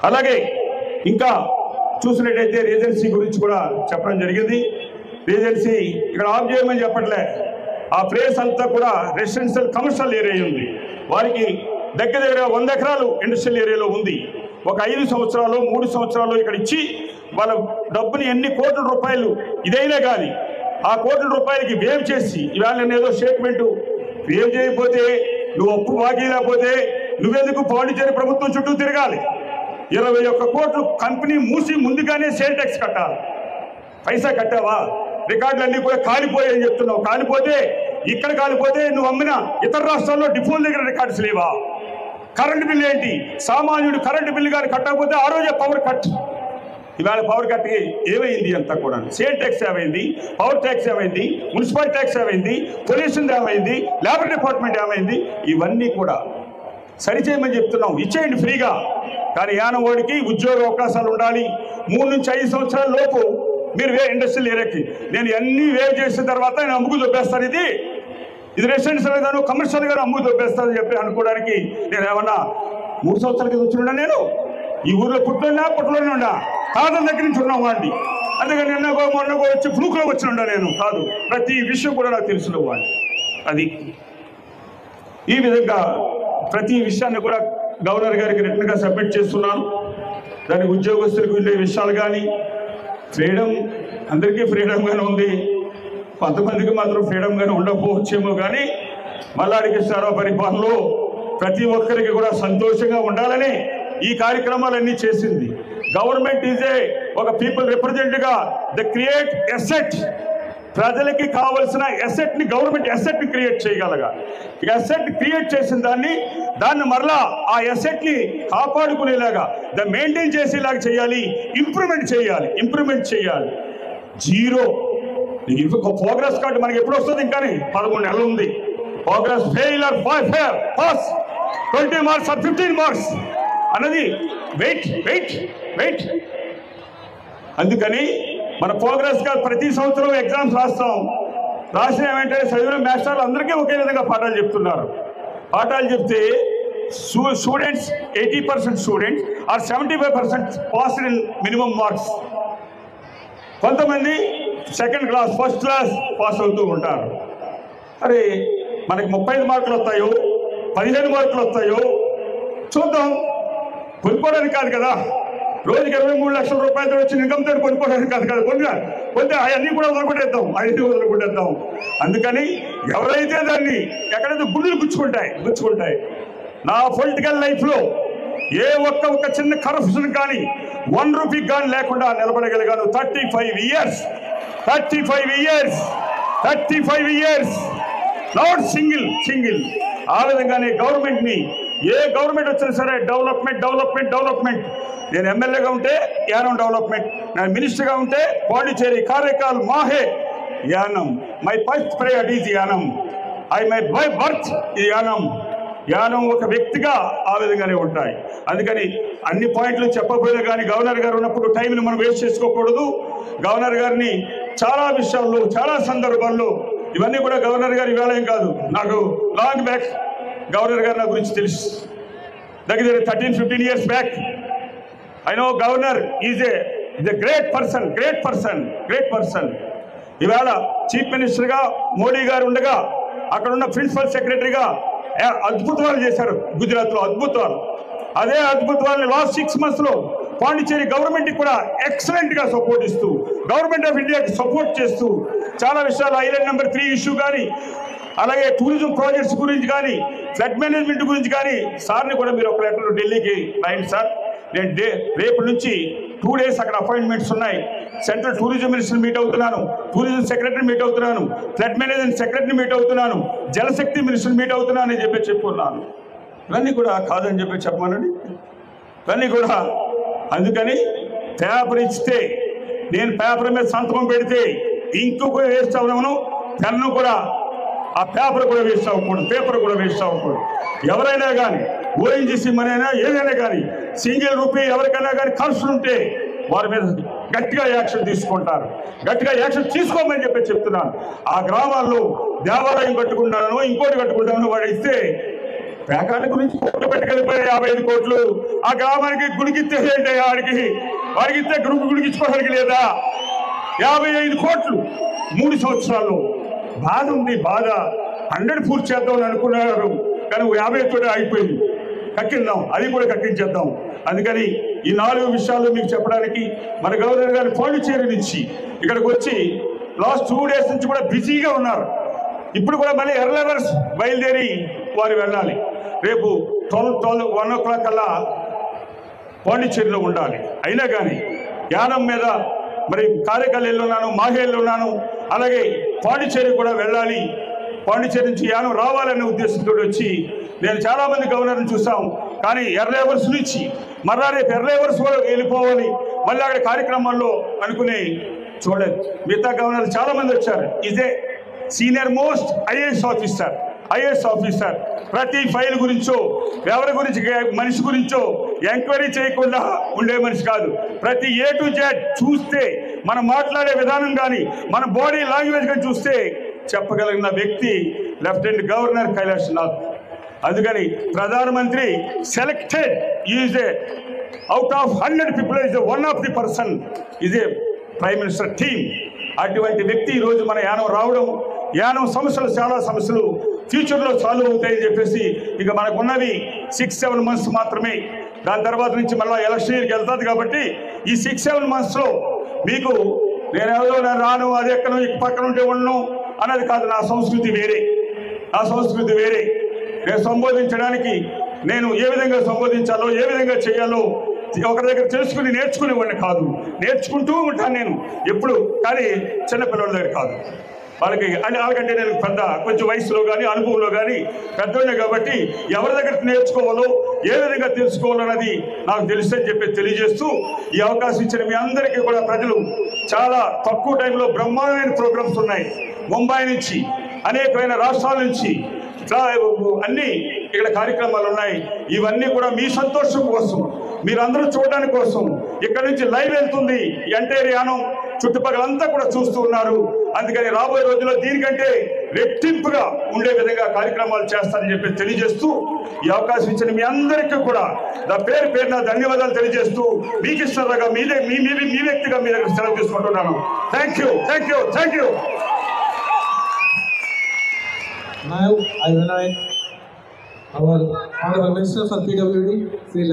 అలాగే ఇంకా చూసినట్టయితే రీజెన్సీ గురించి కూడా చెప్పడం జరిగింది. రీజెన్సీ ఇక్కడ ఆఫ్ చేయమని చెప్పట్లే, ఆ ప్లేస్ అంతా కూడా రెసిడెన్షియల్ కమర్షియల్ ఏరియా ఉంది. వారికి దగ్గర 100 ఎకరాలు ఇండస్ట్రియల్ ఏరియాలో ఉంది. ఒక 5 సంవత్సరాలు 3 సంవత్సరాలు ఇక్కడ ఇచ్చి వాళ్ళ డబ్బుని ఎన్ని కోట్ల రూపాయలు ఇదైనా కానీ ఆ కోట్ల రూపాయలకి వేవ్ చేసి ఇవాళ ఏదో స్టేట్మెంట్ వేవ్ చేయకపోతే నువ్వు అప్పు బాకీ లేకపోతే నువ్వెందుకు పాండిచేరి ప్రభుత్వం చుట్టూ తిరగాలి? 21 కోట్లు కంపెనీ మూసి ముందుగానే సేల్ ట్యాక్స్ కట్టాలి. పైసా కట్టావా? రికార్డులన్నీ కూడా కాలిపోయాయని చెప్తున్నావు. కాలిపోతే ఇక్కడ కాలిపోతే నువ్వు అమ్మిన ఇతర రాష్ట్రాల్లో డిఫోల్ దగ్గర రికార్డ్స్ లేవా? కరెంటు బిల్లు ఏంటి? సామాన్యుడు కరెంటు బిల్లు కానీ కట్టకపోతే ఆ రోజే పవర్ కట్. ఇవాళ పవర్ కట్ ఏమైంది అంతా కూడా? సేల్ ట్యాక్స్ ఏమైంది? పవర్ ట్యాక్స్ ఏమైంది? మున్సిపల్ ట్యాక్స్ ఏమైంది? పొల్యూషన్ ఏమైంది? లేబర్ డిపార్ట్మెంట్ ఏమైంది? ఇవన్నీ కూడా సరిచేయమని చెప్తున్నాం. ఇచ్చేయండి ఫ్రీగా. కానీ యానవాడికి ఉద్యోగ అవకాశాలు ఉండాలి. 3 నుంచి 5 సంవత్సరాల లోపు మీరు ఇండస్ట్రియల్ ఏరియాకి నేను అన్ని వేవ్ చేసిన తర్వాత నేను అమ్ముకు దొబ్బేస్తాను. ఇది రెసిడెన్షియల్ గాను కమర్షియల్ గాను అమ్ముకు దొబ్బేస్తానని చెప్పి అనుకోవడానికి నేను ఏమన్నా 3 సంవత్సరాల కింద వచ్చినా? నేను ఈ ఊర్లో పుట్టలోనే ఉన్నా, కాదని దగ్గర నుంచి ఉన్నాం వాడిని. అందుకని మొన్నగో వచ్చి ఫ్లూక్లో వచ్చిన నేను కాదు. ప్రతి విషయం కూడా నాకు తెలిసిన వాడిని. అది ఈ విధంగా ప్రతి విషయాన్ని కూడా గవర్నర్ గారికి రిటర్న్గా సబ్మిట్ చేస్తున్నాను. దాని ఉద్యోగస్తులకు ఉండే విషయాలు కానీ ఫ్రీడమ్ అందరికీ ఫ్రీడమ్గానే ఉంది, కొంతమందికి మాత్రం ఫ్రీడమ్గానే ఉండకపోవచ్చేమో. కానీ మల్లాడి కృష్ణారావు పరిపాలనలో ప్రతి ఒక్కరికి కూడా సంతోషంగా ఉండాలని ఈ కార్యక్రమాలన్నీ చేసింది. గవర్నమెంట్ ఒక పీపుల్ రిప్రజెంటేటివ్గా ద క్రియేట్ ఎసెట్. ప్రజలకి కావలసిన ఎసెట్ని గవర్నమెంట్ ఎసెట్ని క్రియేట్ చేయగలగా. ఎసెట్ క్రియేట్ చేసిన దాన్ని మరలా ఆ ఎసెట్ని కాపాడుకునేలాగా మెయింటైన్ చేసేలాగా చేయాలి. ఇంప్రూవ్మెంట్ చేయాలి. జీరో ప్రోగ్రెస్ కార్డు మనకి ఎప్పుడు వస్తుంది? ఇంకా 11 నెలలు ఉంది. Progress fail pass 20 marks 15 marks అన్నది వెయిట్. అందుకని మన ప్రోగ్రెస్ కార్డు ప్రతి సంవత్సరం ఎగ్జామ్స్ రాసిన వెంటనే చదివిన మాస్టర్లు అందరికీ ఒకే విధంగా పాఠాలు చెప్తున్నారు. పాఠాలు చెప్తే students 80% students or 75% passed in minimum marks. కొంతమంది second class first class pass అవుతూ ఉంటారు. అరే మనకి 35 మార్కులు వస్తాయో 15 మార్కులు వస్తాయో చూద్దాం. కొనుక్కోవడానికి కాదు కదా, రోజుకి 23 లక్షల రూపాయలతో వచ్చిన ఇన్కమ్తో కొనుక్కోవడానికి కాదు కదా. కొంత అవన్నీ కూడా వదలగొట్టేద్దాం. అందుకని ఎవరైతే దాన్ని ఎక్కడైతే గుండెలు గుచ్చుకుంటాయి. నా పొలిటికల్ లైఫ్లో ఏ ఒక్క చిన్న కరప్షన్ కానీ 1 రూపీ కానీ లేకుండా నిలబడగలిగాను. 35 ఇయర్స్ నాట్ సింగిల్. ఆ విధంగానే గవర్నమెంట్ని ఏ గవర్నమెంట్ వచ్చినా సరే డెవలప్మెంట్. నేను ఎమ్మెల్యేగా ఉంటే యానం డెవలప్మెంట్, నేను మినిస్టర్గా ఉంటే Pondicherry Karaikal Mahe Yanam. My first priority is Yanam. My birth ఈ యానం ఒక వ్యక్తిగా ఆ విధంగానే ఉంటాయి. అందుకని అన్ని పాయింట్లు చెప్పకపోయినా కానీ గవర్నర్ గారు ఉన్నప్పుడు టైంని మనం వేస్ట్ చేసుకోకూడదు. గవర్నర్ గారిని చాలా విషయాల్లో చాలా సందర్భాల్లో ఇవన్నీ కూడా గవర్నర్ గారి వేళ కాదు. నాకు లాంగ్ బ్యాక్ గవర్నర్ గారు నా గురించి తెలుసు. దగ్గర 13-15 years back I know governor is a great person. ఇవాళ చీఫ్ మినిస్టర్గా మోడీ గారు ఉండగా అక్కడున్న ప్రిన్సిపల్ సెక్రటరీగా అద్భుతాలు చేశారు గుజరాత్లో. అదే అద్భుతాలని లాస్ట్ 6 monthsలో పాండిచేరి గవర్నమెంట్కి కూడా ఎక్సలెంట్గా సపోర్ట్ ఇస్తూ గవర్నమెంట్ ఆఫ్ ఇండియాకి సపోర్ట్ చేస్తూ చాలా విషయాలు ఐలాండ్ నెంబర్ 3 ఇష్యూ కానీ అలాగే టూరిజం ప్రాజెక్ట్స్ గురించి కానీ ఫ్లడ్ మేనేజ్మెంట్ గురించి కానీ సార్ని కూడా మీరు ఒక లెటర్ ఢిల్లీకి రాయండి సార్. నేను రేపు నుంచి 2 days అక్కడ అపాయింట్మెంట్స్ ఉన్నాయి. సెంట్రల్ టూరిజం మినిస్టర్ మీట్ అవుతున్నాను, టూరిజం సెక్రటరీ మీట్ అవుతున్నాను, ఫ్లడ్ మేనేజ్మెంట్ సెక్రటరీ మీట్ అవుతున్నాను, జలశక్తి మినిస్టర్ మీట్ అవుతున్నాను అని చెప్పుకున్నాను. ఇవన్నీ కూడా కాదని చెప్పమనండి. ఇవన్నీ కూడా అందుకని పేపర్ ఇస్తే నేను పేపర్ మీద సంతకం పెడితే ఇంకు కూడా వేస్ట్ అవ్వను, పెన్ను కూడా ఆ పేపర్ కూడా వేస్ట్ అవ్వకూడదు. ఎవరైనా కానీ ఓఎన్జీసీ మనైనా ఏదైనా కానీ సింగిల్ రూపీ ఎవరికైనా కానీ ఖర్చులు ఉంటే వారి మీద గట్టిగా యాక్షన్ తీసుకుంటారు. గట్టిగా యాక్షన్ తీసుకోమని చెప్తున్నాను. ఆ గ్రామాల్లో దేవాలయం కట్టుకుంటాను, ఇంకోటి కట్టుకుంటాను వాడు ఇస్తే పేకాట గురించి కోట్లు పెట్టుకెళ్ళిపోయి 55 కోట్లు ఆ గ్రామానికి గుడికిచ్చేసేయండి. వాడికి ఇస్తే గుడికిచ్చుకోవడానికి లేదా 55 కోట్లు 3 సంవత్సరాల్లో. బాధ ఉంది, బాధ. 100 పూర్తి చేద్దామని అనుకున్నారు కానీ 50 తోటి అయిపోయింది. కక్కిద్దాం, అది కూడా కక్కించేద్దాం. అందుకని ఈ 4 విషయాలు మీకు చెప్పడానికి మన గవర్నర్ గారు పాండిచేరి నుంచి ఇక్కడికి వచ్చి లాస్ట్ 2 days నుంచి కూడా బిజీగా ఉన్నారు. ఇప్పుడు కూడా మళ్ళీ ఎర్లవర్స్ బయలుదేరి వారు వెళ్ళాలి. రేపు 1 o'clock కల్లా పాండిచేరిలో ఉండాలి. అయినా కానీ యానం మీద మరి కారేకల్లిలో ఉన్నాను, మాహేల్లో ఉన్నాను, అలాగే పాండిచేరి కూడా వెళ్ళాలి. పాండిచేరి నుంచి యానం రావాలనే ఉద్దేశంతో వచ్చి నేను చాలామంది గవర్నర్ని చూసాం. కానీ ఎర్లవర్స్ నుంచి మరలా రేపు ఎర్లవర్స్ కూడా వెళ్ళిపోవాలి, మళ్ళీ అక్కడ కార్యక్రమాల్లో అనుకుని చూడలేదు. మిగతా గవర్నర్లు చాలామంది వచ్చారు. ఇదే సీనియర్ మోస్ట్ ఐఏఎస్ ఆఫీసర్ ప్రతి ఫైల్ గురించో ఎవరి గురించి మనిషి గురించో ఎంక్వైరీ చేయకుండా ఉండే మనిషి కాదు. ప్రతి A to Z చూస్తే మనం మాట్లాడే విధానం కానీ మన బాడీ లాంగ్వేజ్ కానీ చూస్తే చెప్పగలిగిన వ్యక్తి లెఫ్టినెంట్ గవర్నర్ కైలాష్నాథ్. అందుకని ప్రధానమంత్రి selected is a out of 100 people is one of the person is a prime minister team. అటువంటి వ్యక్తి ఈరోజు మన యానం రావడం, యానం సమస్యలు చాలా సమస్యలు ఫ్యూచర్లో సాల్వ్ అవుతాయని చెప్పేసి ఇక మనకున్నవి 6-7 months మాత్రమే. దాని తర్వాత నుంచి మళ్ళీ ఎలక్షన్ ఇయర్కి వెళ్తుంది. కాబట్టి ఈ 6-7 monthsలో మీకు నేను రాను, అది ఎక్కడో ఇక పక్కన ఉంటే ఉండను అన్నది కాదు. నా సంస్కృతి వేరే. నేను సంబోధించడానికి నేను ఏ విధంగా సంబోధించాలో, ఏ విధంగా చేయాలో ఒకరి దగ్గర తెలుసుకుని నేర్చుకునేవాడిని కాదు. నేర్చుకుంటూ ఉంటాను నేను ఎప్పుడు, కానీ చిన్నపిల్లల దగ్గర కాదు. వాళ్ళకంటే నేను పెద్ద కొంచెం వయసులో కానీ అనుభవంలో కానీ పెద్దోళ్ళే. కాబట్టి ఎవరి దగ్గర నేర్చుకోవాలో, ఏ విధంగా తెలుసుకోవాలో అన్నది నాకు తెలుసని చెప్పి తెలియజేస్తూ ఈ అవకాశం ఇచ్చిన మీ అందరికీ కూడా ప్రజలు చాలా తక్కువ టైంలో బ్రహ్మాండమైన ప్రోగ్రామ్స్ ఉన్నాయి. ముంబై నుంచి అనేకమైన రాష్ట్రాల నుంచి అన్ని ఇక్కడ కార్యక్రమాలు ఉన్నాయి. ఇవన్నీ కూడా మీ సంతోషం కోసం, మీరందరూ చూడడానికి కోసం ఇక్కడ నుంచి లైవ్ వెళ్తుంది. ఎంటైర్ యానం చుట్టుపక్కలంతా కూడా చూస్తూ ఉన్నారు. అందుకని రాబోయే రోజుల్లో దీనికంటే రెట్టింపుగా ఉండే విధంగా కార్యక్రమాలు చేస్తారని చెప్పి తెలియజేస్తూ ఈ అవకాశం ఇచ్చిన మీ అందరికీ కూడా పేరున ధన్యవాదాలు తెలియజేస్తూ మీకు ఇష్టంగా మీ వ్యక్తిగా మీ దగ్గర సెలవు తీసుకుంటున్నాను. Thank you. Now I invite our Honorable Minister for PWD, Sri